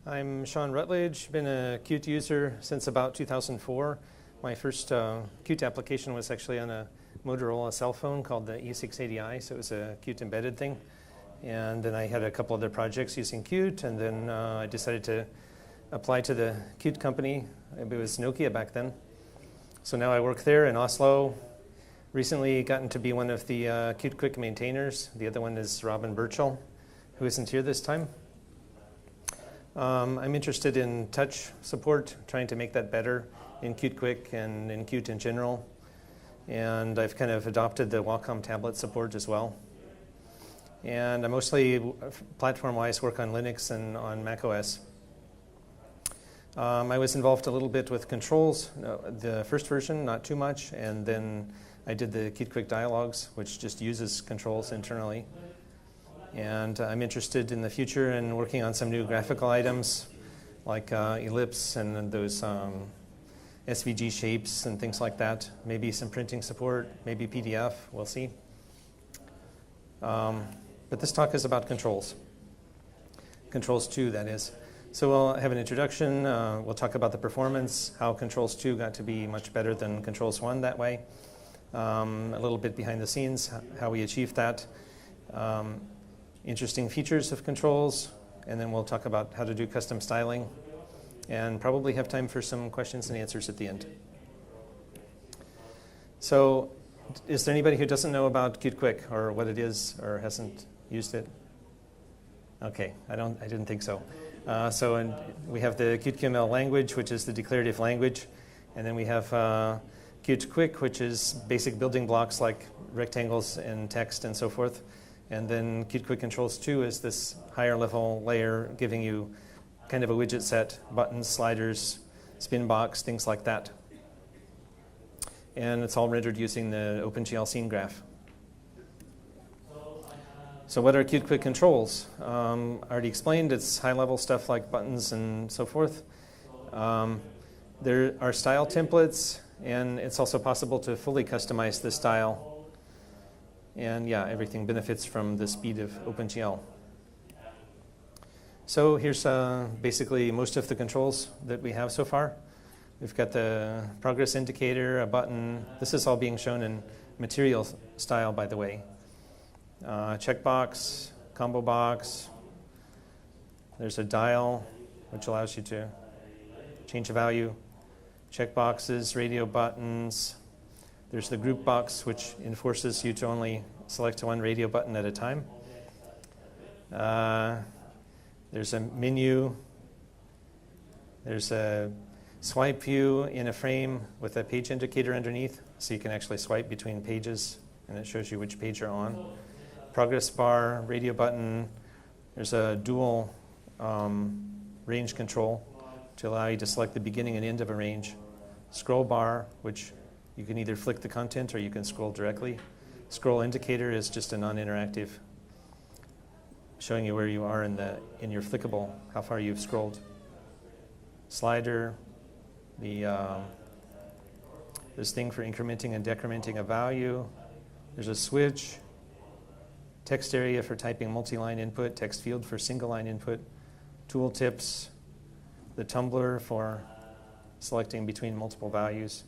I'm Shawn Rutledge, been a Qt user since about 2004. My first Qt application was actually on a Motorola cell phone called the E680i, so it was a Qt embedded thing. And then I had a couple other projects using Qt, and then I decided to apply to the Qt company. It was Nokia back then. So now I work there in Oslo. Recently gotten to be one of the QtQuick maintainers. The other one is Robin Burchell, who isn't here this time. I'm interested in touch support, trying to make that better in QtQuick and in Qt in general. And I've kind of adopted the Wacom tablet support as well. And I mostly, platform-wise, work on Linux and on Mac OS. I was involved a little bit with controls, the first version, not too much, and then I did the QtQuick dialogues, which just uses controls internally. And I'm interested in the future in working on some new graphical items like ellipse and those SVG shapes and things like that. Maybe some printing support, maybe PDF, we'll see. But this talk is about controls. Controls 2, that is. So we'll have an introduction. We'll talk about the performance, how Controls 2 got to be much better than Controls 1 that way. A little bit behind the scenes, how we achieved that. Interesting features of controls, and then we'll talk about how to do custom styling, and probably have time for some questions and answers at the end. So, is there anybody who doesn't know about QtQuick or what it is or hasn't used it? Okay, I didn't think so. We have the QtQML language, which is the declarative language, and then we have QtQuick, which is basic building blocks like rectangles and text and so forth. And then QtQuick Controls 2 is this higher level layer giving you kind of a widget set, buttons, sliders, spin box, things like that. And it's all rendered using the OpenGL scene graph. So what are QtQuick controls? I already explained, it's high level stuff like buttons and so forth. There are style templates, and it's also possible to fully customize the style. And yeah, everything benefits from the speed of OpenGL. So here's basically most of the controls that we have so far. We've got the progress indicator, a button. This is all being shown in material style, by the way. Checkbox, combo box. There's a dial, which allows you to change a value. Checkboxes, radio buttons. There's the group box, which enforces you to only select one radio button at a time. There's a menu. There's a swipe view in a frame with a page indicator underneath, so you can actually swipe between pages, and it shows you which page you're on. Progress bar, radio button. There's a dual range control to allow you to select the beginning and end of a range. Scroll bar, which you can either flick the content or you can scroll directly. Scroll indicator is just a non-interactive, showing you where you are in your flickable, how far you've scrolled. Slider, this thing for incrementing and decrementing a value. There's a switch. Text area for typing multi-line input. Text field for single-line input. Tool tips. The tumbler for selecting between multiple values.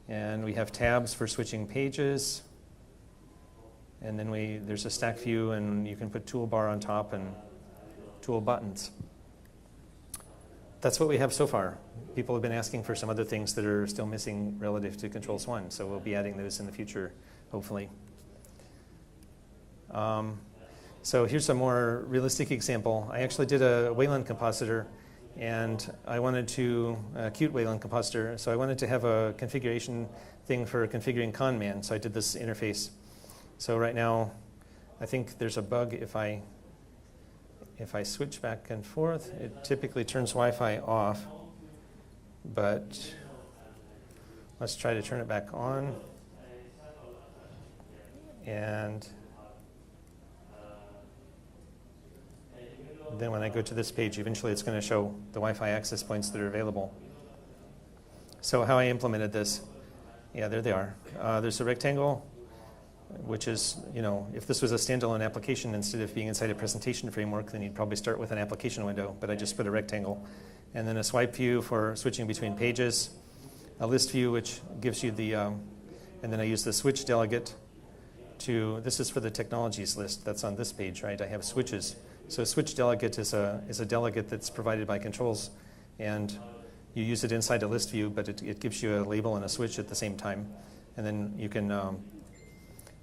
And we have tabs for switching pages. And then there's a stack view, and you can put toolbar on top and tool buttons. That's what we have so far. People have been asking for some other things that are still missing relative to Controls 1, so we'll be adding those in the future, hopefully. So here's a more realistic example. I actually did a Wayland compositor, and I wanted to, Qt Wayland compositor, so I wanted to have a configuration thing for configuring ConnMan, so I did this interface. So right now, I think there's a bug if I switch back and forth. It typically turns Wi-Fi off, but let's try to turn it back on. And then when I go to this page, eventually it's going to show the Wi-Fi access points that are available. So how I implemented this, yeah, there they are. There's a rectangle. which is, if this was a standalone application, instead of being inside a presentation framework, then you'd probably start with an application window, but I just put a rectangle. And then a swipe view for switching between pages, a list view, which gives you the, and then I use the switch delegate this is for the technologies list that's on this page, right? I have switches. So a switch delegate is a delegate that's provided by controls, and you use it inside a list view, but it gives you a label and a switch at the same time. And then you can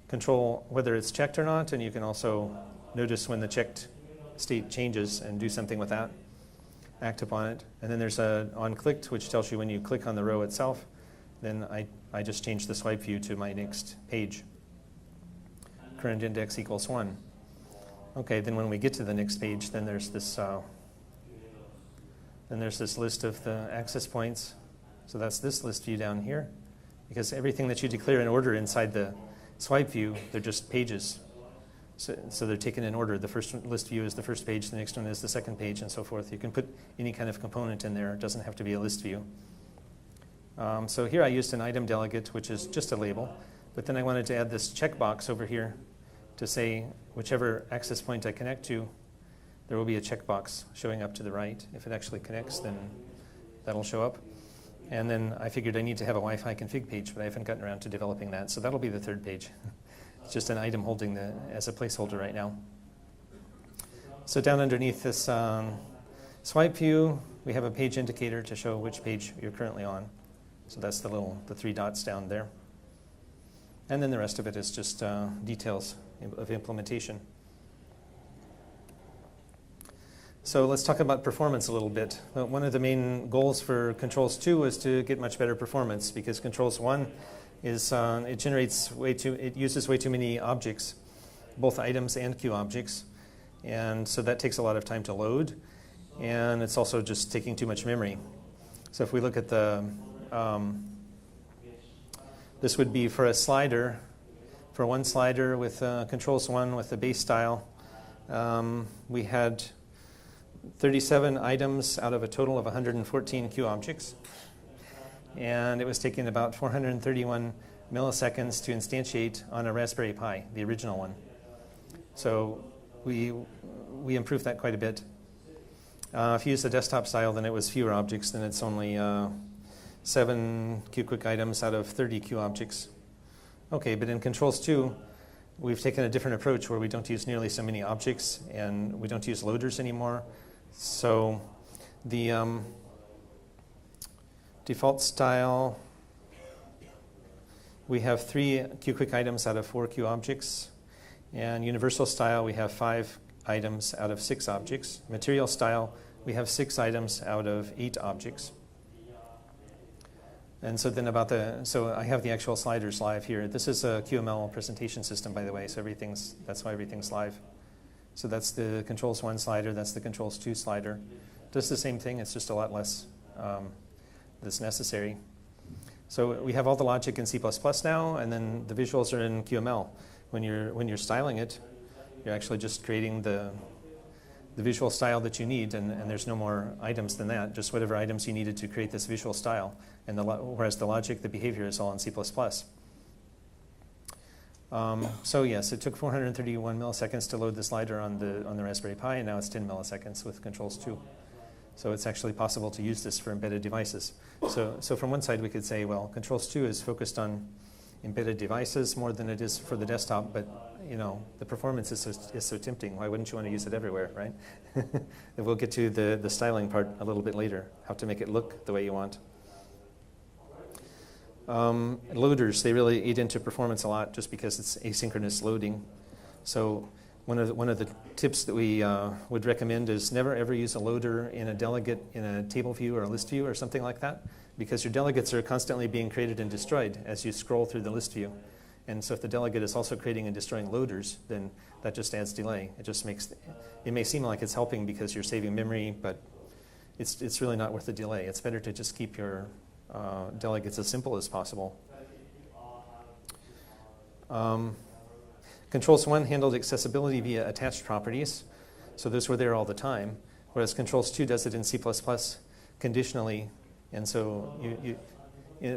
control whether it's checked or not, and you can also notice when the checked state changes and do something with that, act upon it. And then there's a onClicked, which tells you when you click on the row itself, then I just change the swipe view to my next page. Current index equals 1. Okay, then when we get to the next page, then there's this list of the access points. So that's this list view down here, because everything that you declare in order inside the swipe view, they're just pages. So they're taken in order. The first list view is the first page, the next one is the second page, and so forth. You can put any kind of component in there. It doesn't have to be a list view. So here I used an item delegate, which is just a label, but then I wanted to add this checkbox over here to say whichever access point I connect to, there will be a checkbox showing up to the right. If it actually connects, then that'll show up. And then I figured I need to have a Wi-Fi config page, but I haven't gotten around to developing that, so that'll be the third page. It's just an item holding as a placeholder right now. So down underneath this swipe view, we have a page indicator to show which page you're currently on. So that's the 3 dots down there. And then the rest of it is just details of implementation. So let's talk about performance a little bit. One of the main goals for Controls 2 was to get much better performance, because Controls 1 is it uses way too many objects, both items and queue objects, and so that takes a lot of time to load, and it's also just taking too much memory. So if we look at this would be for a slider, for one slider with Controls 1 with the base style. We had 37 items out of a total of 114 queue objects. And it was taking about 431 milliseconds to instantiate on a Raspberry Pi, the original one. So we improved that quite a bit. If you use the desktop style, then it was fewer objects, then it's only 7 QQuick items out of 30 queue objects. Okay, but in Controls 2, we've taken a different approach where we don't use nearly so many objects, and we don't use loaders anymore. So the default style, we have 3 QQuick items out of 4 queue objects. And universal style, we have 5 items out of 6 objects. Material style, we have 6 items out of 8 objects. And so then so I have the actual sliders live here. This is a QML presentation system, by the way, so that's why everything's live. So that's the Controls 1 slider, that's the Controls 2 slider. Does the same thing, it's just a lot less that's necessary. So we have all the logic in C++ now, and then the visuals are in QML. When you're styling it, you're actually just creating the visual style that you need, and there's no more items than that, just whatever items you needed to create this visual style. And whereas the logic, the behavior is all in C++. So yes, it took 431 milliseconds to load the slider on the Raspberry Pi, and now it's 10 milliseconds with Controls 2. So it's actually possible to use this for embedded devices. So from one side we could say, well, Controls 2 is focused on embedded devices more than it is for the desktop, but the performance is so tempting. Why wouldn't you want to use it everywhere, right? And we'll get to the styling part a little bit later, how to make it look the way you want. Loaders, they really eat into performance a lot just because it's asynchronous loading. So one of the tips that we would recommend is never ever use a loader in a delegate in a table view or a list view or something like that, because your delegates are constantly being created and destroyed as you scroll through the list view. And so if the delegate is also creating and destroying loaders, then that just adds delay. It may seem like it's helping because you're saving memory, but it's really not worth the delay. It's better to just keep your delegates as simple as possible. Controls 1 handled accessibility via attached properties, so those were there all the time, whereas Controls 2 does it in C++ conditionally, and so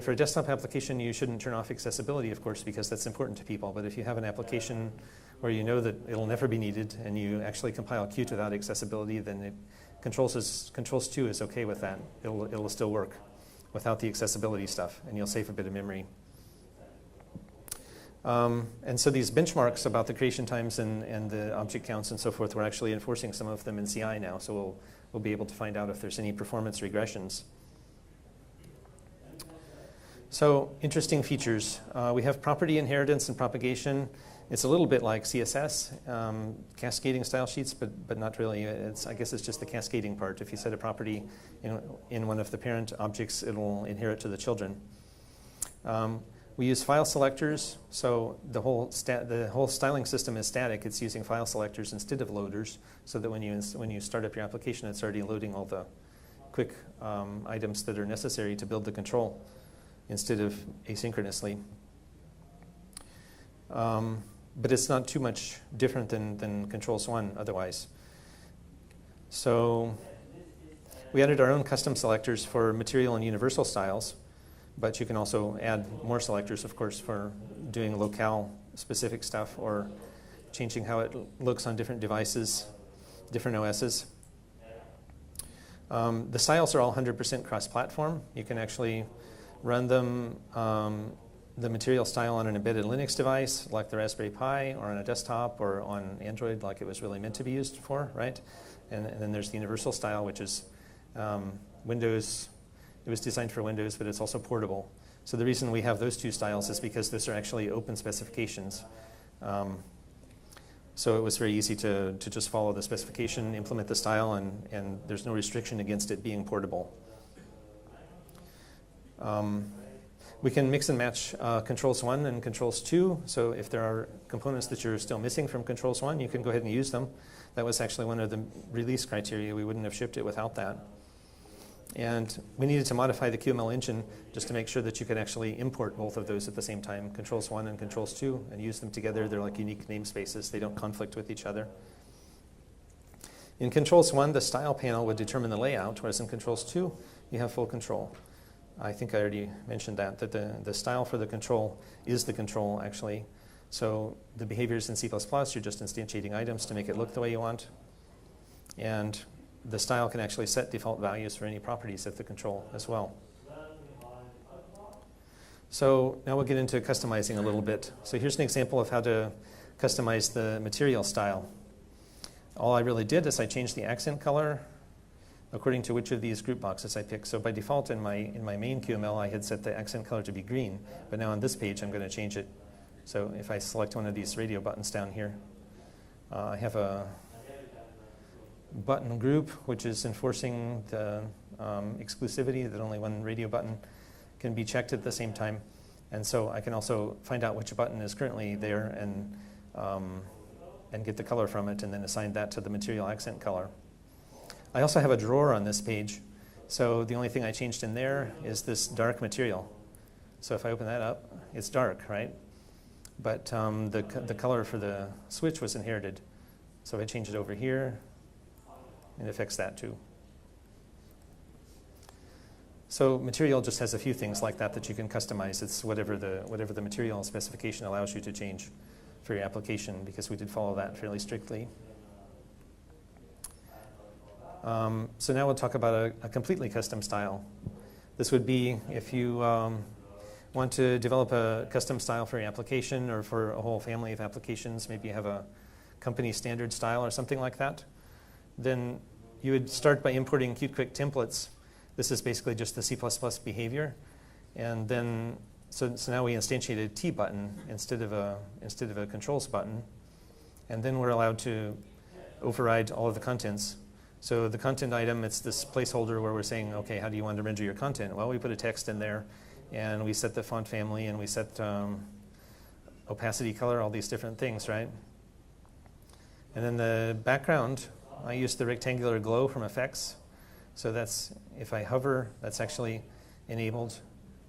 For a desktop application, you shouldn't turn off accessibility, of course, because that's important to people. But if you have an application where you know that it'll never be needed and you actually compile Qt without accessibility, then Controls 2 is okay with that. It'll still work without the accessibility stuff, and you'll save a bit of memory. And so these benchmarks about the creation times and the object counts and so forth, we're actually enforcing some of them in CI now, so we'll be able to find out if there's any performance regressions. So interesting features. We have property inheritance and propagation. It's a little bit like CSS, cascading style sheets, but not really. I guess it's just the cascading part. If you set a property in one of the parent objects, it'll inherit to the children. We use file selectors, so the whole styling system is static. It's using file selectors instead of loaders, so that when you start up your application, it's already loading all the quick items that are necessary to build the control instead of asynchronously. But it's not too much different than Controls 1 otherwise. So we added our own custom selectors for material and universal styles, but you can also add more selectors, of course, for doing locale-specific stuff or changing how it looks on different devices, different OSs. The styles are all 100% cross-platform. You can actually run them, the material style on an embedded Linux device, like the Raspberry Pi, or on a desktop, or on Android, like it was really meant to be used for, right? And then there's the universal style, which is Windows. It was designed for Windows, but it's also portable. So the reason we have those two styles is because those are actually open specifications. So it was very easy to just follow the specification, implement the style, and there's no restriction against it being portable. We can mix and match Controls 1 and Controls 2. So if there are components that you're still missing from Controls 1, you can go ahead and use them. That was actually one of the release criteria. We wouldn't have shipped it without that. And we needed to modify the QML engine just to make sure that you could actually import both of those at the same time, Controls 1 and Controls 2, and use them together. They're like unique namespaces. They don't conflict with each other. In Controls 1, the style panel would determine the layout, whereas in Controls 2, you have full control. I think I already mentioned that the style for the control is the control, actually. So the behaviors in C++, you're just instantiating items to make it look the way you want. And the style can actually set default values for any properties of the control as well. So now we'll get into customizing a little bit. So here's an example of how to customize the material style. All I really did is I changed the accent color according to which of these group boxes I picked. So by default in my main QML, I had set the accent color to be green, but now on this page, I'm going to change it. So if I select one of these radio buttons down here, I have a button group, which is enforcing the exclusivity that only one radio button can be checked at the same time. And so I can also find out which button is currently there and get the color from it and then assign that to the material accent color. I also have a drawer on this page. So the only thing I changed in there is this dark material. So if I open that up, it's dark, right? But the color for the switch was inherited. So if I change it over here, it affects that too. So material just has a few things like that you can customize. It's whatever the material specification allows you to change for your application, because we did follow that fairly strictly. So now we'll talk about a completely custom style. This would be if you want to develop a custom style for your application or for a whole family of applications. Maybe you have a company standard style or something like that. Then you would start by importing QtQuick templates. This is basically just the C++ behavior. And then, so now we instantiated a T button instead of a controls button. And then we're allowed to override all of the contents. So the content item, it's this placeholder where we're saying, okay, how do you want to render your content? Well, we put a text in there, and we set the font family, and we set opacity color, all these different things, right? And then the background, I use the rectangular glow from effects. So that's, if I hover, that's actually enabled.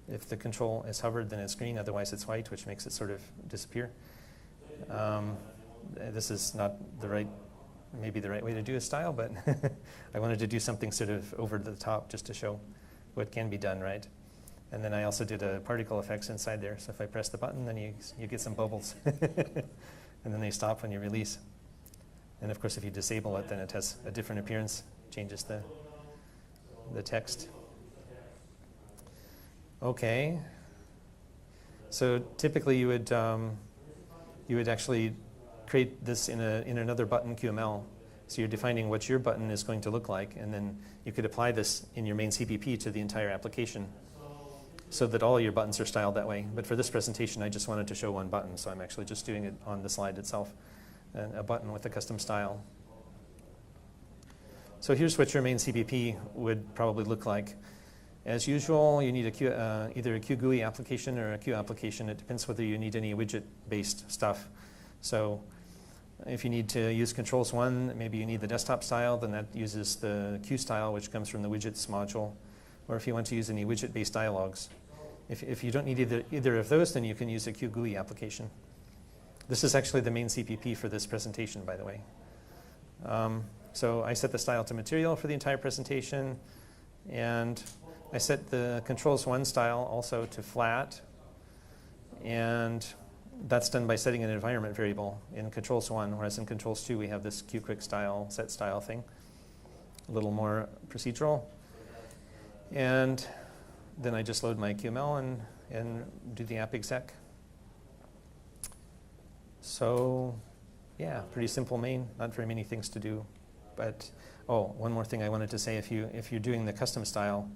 If the control is hovered, then it's green, otherwise it's white, which makes it sort of disappear. This is not maybe the right way to do a style, but I wanted to do something sort of over the top just to show what can be done, right? And then I also did a particle effects inside there. So if I press the button, then you get some bubbles. And then they stop when you release. And of course, if you disable it, then it has a different appearance, changes the text. Okay. So typically you would actually create this in another button QML. So you're defining what your button is going to look like, and then you could apply this in your main CPP to the entire application so that all your buttons are styled that way. But for this presentation, I just wanted to show one button, so I'm actually just doing it on the slide itself, a button with a custom style. So here's what your main CPP would probably look like. As usual, you need either a QGUI application or a Q application. It depends whether you need any widget-based stuff. So if you need to use controls one, maybe you need the desktop style, then that uses the Q style, which comes from the widgets module. Or if you want to use any widget-based dialogues. If you don't need either of those, then you can use a QGUI application. This is actually the main CPP for this presentation, by the way. So I set the style to material for the entire presentation, and I set the controls one style also to flat, and that's done by setting an environment variable in controls one, whereas in controls two we have this QQuick style, set style thing, a little more procedural. And then I just load my QML and do the app exec. So yeah, pretty simple main, not very many things to do. But oh, one more thing I wanted to say, if you're doing the custom style,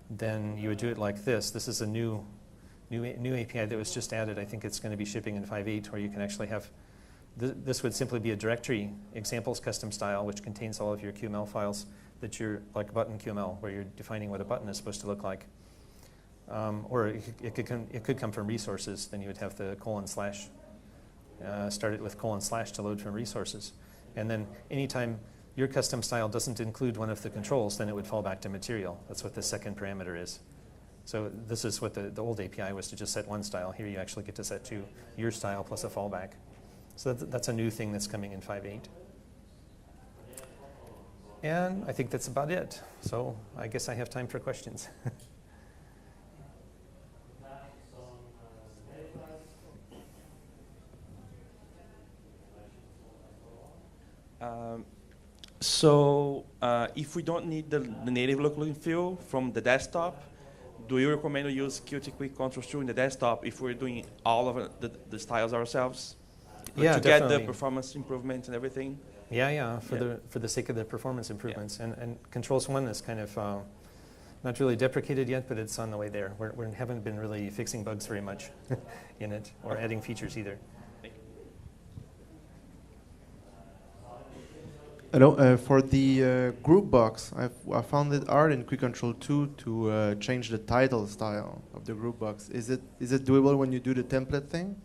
then you would do it like this. This is a new API that was just added. I think it's going to be shipping in 5.8, where you can actually have, this would simply be a directory examples custom style, which contains all of your QML files that you're, like button QML, where you're defining what a button is supposed to look like. Or it could come from resources. Then you would have the : start it with : to load from resources. And then anytime your custom style doesn't include one of the controls, then it would fall back to material. That's what the second parameter is. So this is what the old API was, to just set one style. Here you actually get to set two, your style plus a fallback. So that's a new thing that's coming in 5.8. And I think that's about it. So I guess I have time for questions. If we don't need the native look and feel from the desktop, do you recommend to use QtQuick Controls 2 in the desktop if we're doing all of the styles ourselves? Yeah, to definitely. Get the performance improvements and everything? Yeah, for the sake of the performance improvements. Yeah. And controls one is kind of not really deprecated yet, but it's on the way there. We haven't been really fixing bugs very much in it, or adding features either. Hello, for the group box, I found it hard in Quick Control 2 to change the title style of the group box. Is it doable when you do the template thing?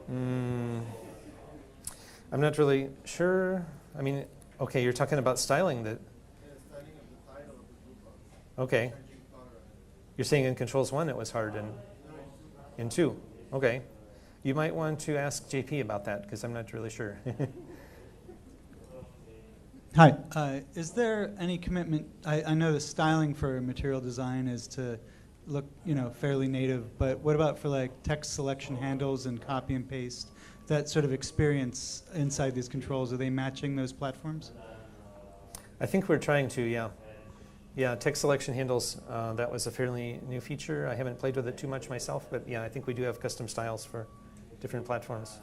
I'm not really sure. I mean, okay, you're talking about styling that. Yeah, styling of the title of the group box. Okay. You're saying in Controls 1 it was hard, in 2. Okay. You might want to ask JP about that, because I'm not really sure. Hi. Is there any commitment? I know the styling for material design is to look, fairly native. But what about for like text selection handles and copy and paste? That sort of experience inside these controls, are they matching those platforms? I think we're trying to, yeah. Yeah, text selection handles. That was a fairly new feature. I haven't played with it too much myself, but yeah, I think we do have custom styles for different platforms.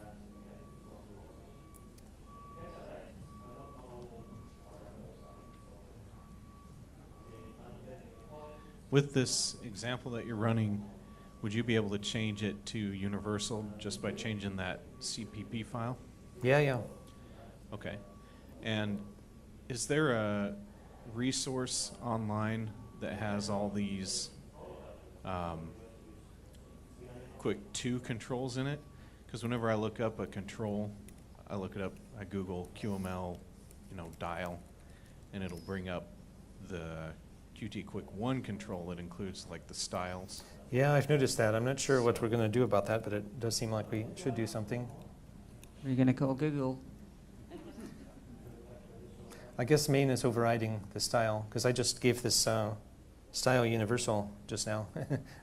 With this example that you're running, would you be able to change it to universal just by changing that CPP file? Yeah. Okay. And is there a resource online that has all these quick 2 controls in it? Because whenever I look up a control, I Google QML, dial, and it'll bring up the QtQuick 1 control that includes like the styles. Yeah, I've noticed that. I'm not sure what we're going to do about that, but it does seem like we should do something. Are you going to call Google? I guess main is overriding the style, because I just gave this style universal just now,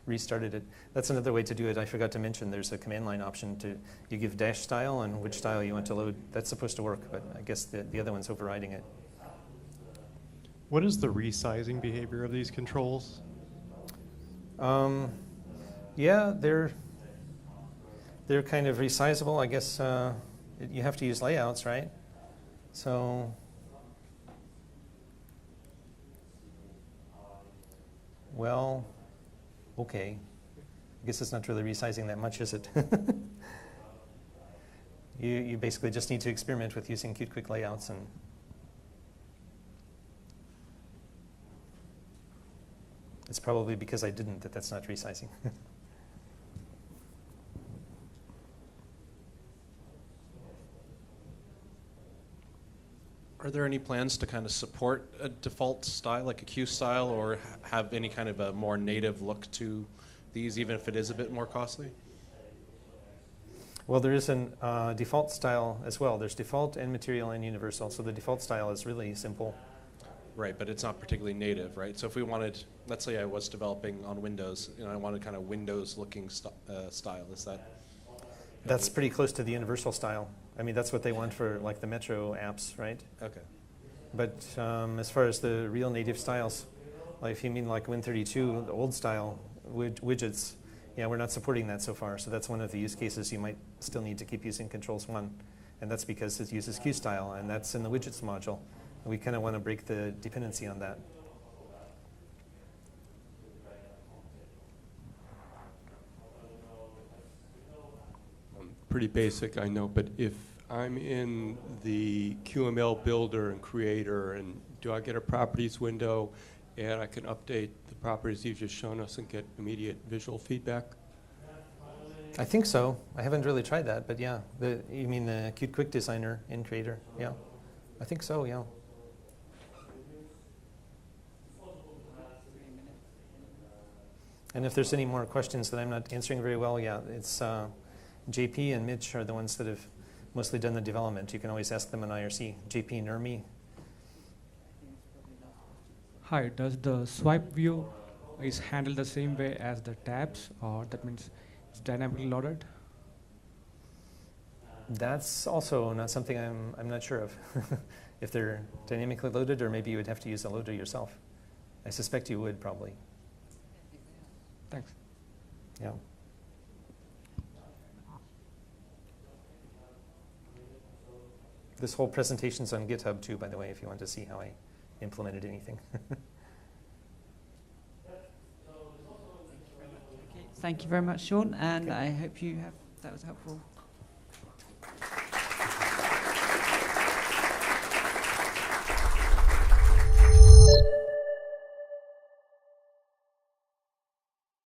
restarted it. That's another way to do it. I forgot to mention there's a command line option to, you give dash style and which style you want to load. That's supposed to work, but I guess the other one's overriding it. What is the resizing behavior of these controls? Yeah, they're kind of resizable. I guess you have to use layouts, right? So, well, okay. I guess it's not really resizing that much, is it? You basically just need to experiment with using QtQuick layouts, and it's probably because I didn't that's not resizing. Are there any plans to kind of support a default style, like a Q style, or have any kind of a more native look to these, even if it is a bit more costly? Well, there is a default style as well. There's default and material and universal. So the default style is really simple. Right, but it's not particularly native, right? So if we wanted, let's say I was developing on Windows, I wanted kind of Windows-looking style, is that? That's pretty close to the universal style. I mean, that's what they want for like the Metro apps, right? Okay. But as far as the real native styles, like if you mean like Win32, the old style widgets, yeah, we're not supporting that so far. So that's one of the use cases you might still need to keep using Controls 1. And that's because it uses Q style, and that's in the widgets module. And we kind of want to break the dependency on that. Pretty basic, I know, but if I'm in the QML builder and creator, and do I get a properties window and I can update the properties you've just shown us and get immediate visual feedback? I think so. I haven't really tried that, but yeah. You mean the QtQuick designer in Creator? Yeah. I think so, yeah. And if there's any more questions that I'm not answering very well, yeah, it's JP and Mitch are the ones that have mostly done the development. You can always ask them in IRC. JP and Nurmi. Hi, does the swipe view is handled the same way as the tabs, or that means it's dynamically loaded? That's also not something I'm not sure of. If they're dynamically loaded, or maybe you would have to use a loader yourself. I suspect you would probably. Thanks. Yeah. This whole presentation's on GitHub too, by the way, if you want to see how I implemented anything. Thank you very much, Shawn, and I hope that was helpful.